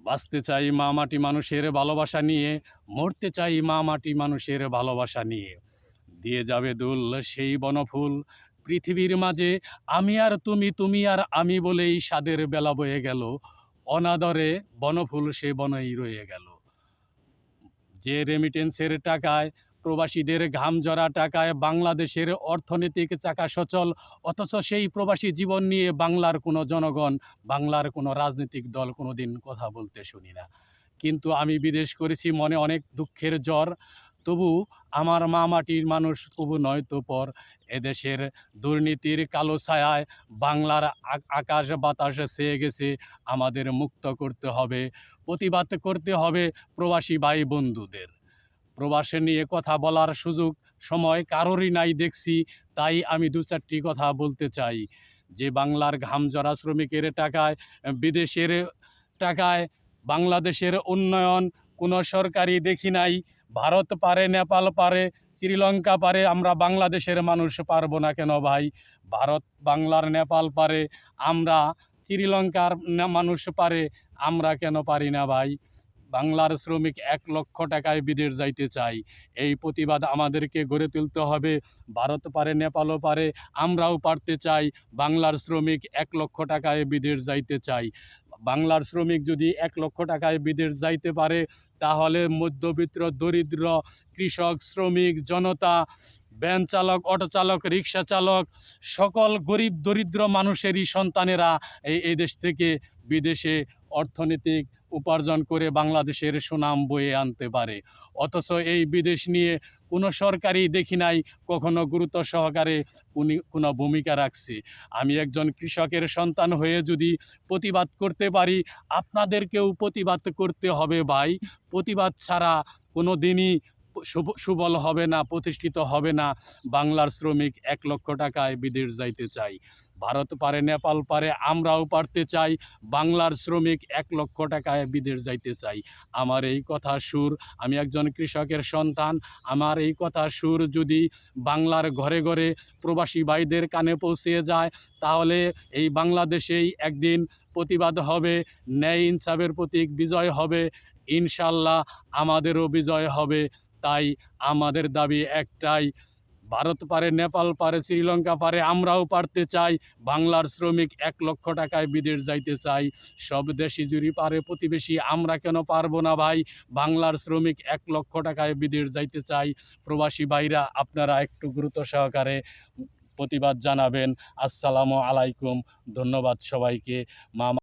বাঁচতে চাই মা মাটি মানুষের ভালোবাসা নিয়ে, মরতে চাই মা মাটি মানুষের ভালোবাসা নিয়ে। দিয়ে যাবে দুল সেই বনফুল পৃথিবীর মাঝে, আমি আর তুমি, তুমি আর আমি বলেই স্বাদের বেলা বয়ে গেল। অনাদরে বনফুল সে বনেই রয়ে গেল। যে রেমিটেন্সের টাকায়, প্রবাসীদের ঘামঝরা টাকায় বাংলাদেশের অর্থনৈতিক চাকা সচল, অথচ সেই প্রবাসী জীবন নিয়ে বাংলার কোনো জনগণ, বাংলার কোনো রাজনৈতিক দল কোনো দিন কথা বলতে শুনি না। কিন্তু আমি বিদেশ করেছি, মনে অনেক দুঃখের জ্বর, তবু আমার মা মাটির মানুষ কবু নয় তো পর। এদেশের দুর্নীতির কালো ছায়ায় বাংলার আকাশ বাতাস ছেয়ে গেছে। আমাদের মুক্ত করতে হবে, প্রতিবাদ করতে হবে প্রবাসী ভাই বন্ধুদের। প্রবাসে নিয়ে কথা বলার সুযোগ সময় কারোরই নাই দেখছি, তাই আমি দু চারটি কথা বলতে চাই। যে বাংলার ঘামঝরা শ্রমিকের টাকায়, বিদেশের টাকায় বাংলাদেশের উন্নয়ন কোনো সরকারই দেখি নাই। ভারত পারে, নেপাল পারে, শ্রীলঙ্কা পারে, আমরা বাংলাদেশের মানুষ পারবো না কেন ভাই? ভারত বাংলার নেপাল পারে, আমরা শ্রীলঙ্কার মানুষ পারে, আমরা কেন পারি না ভাই? বাংলার শ্রমিক ১,০০,০০০ টাকায় বিদেশ যাইতে চাই। এই প্রতিবাদ আমাদেরকে গড়ে তুলতে হবে। ভারত পারে, নেপালও পারে, আমরাও পারতে চাই। বাংলার শ্রমিক ১,০০,০০০ টাকায় বিদেশ যাইতে চাই। বাংলার শ্রমিক যদি ১,০০,০০০ টাকায় বিদেশ যাইতে পারে, তাহলে মধ্যবিত্ত, দরিদ্র, কৃষক, শ্রমিক, জনতা, ভ্যান চালক, অটো চালক, রিক্সা চালক, সকল গরিব দরিদ্র মানুষেরই সন্তানেরা এই দেশ থেকে বিদেশে অর্থনৈতিক উপার্জন করে বাংলাদেশের সুনাম বয়ে আনতে পারে। অথচ এই বিদেশ নিয়ে কোনো সরকারই দেখি নাই কখনো গুরুত্ব সহকারে কোনো ভূমিকা রাখছে। আমি একজন কৃষকের সন্তান হয়ে যদি প্রতিবাদ করতে পারি, আপনাদেরকেও প্রতিবাদ করতে হবে ভাই। প্রতিবাদ ছাড়া কোনো দিনই সুবল হবে না, প্রতিষ্ঠিত হবে না। বাংলার শ্রমিক ১,০০,০০০ টাকায় বিদেশ যাইতে চাই। ভারত পারে, নেপাল পারে, আমরাও পারতে চাই। বাংলার শ্রমিক ১,০০,০০০ টাকায় বিদেশ যাইতে চাই। আমার এই কথার সুর, আমি একজন কৃষকের সন্তান, আমার এই কথার সুর যদি বাংলার ঘরে ঘরে প্রবাসী ভাইদের কানে পৌঁছে যায়, তাহলে এই বাংলাদেশেই একদিন প্রতিবাদ হবে, ন্যায় ইনসাফের প্রতীক বিজয় হবে। ইনশাল্লাহ আমাদেরও বিজয় হবে। তাই আমাদের দাবি একটাই, ভারত পারে, নেপাল পারে, শ্রীলঙ্কা পারে, আমরাও পারতে চাই। বাংলার শ্রমিক ১,০০,০০০ টাকায় বিদেশ যাইতে চাই। সব দেশই যদি পারে প্রতিবেশী, আমরা কেন পারবো না ভাই? বাংলার শ্রমিক ১,০০,০০০ টাকায় বিদেশ যাইতে চাই। প্রবাসী ভাইরা, আপনারা একটু গুরুত্ব সহকারে প্রতিবাদ জানাবেন। আসসালামু আলাইকুম। ধন্যবাদ সবাইকে। মা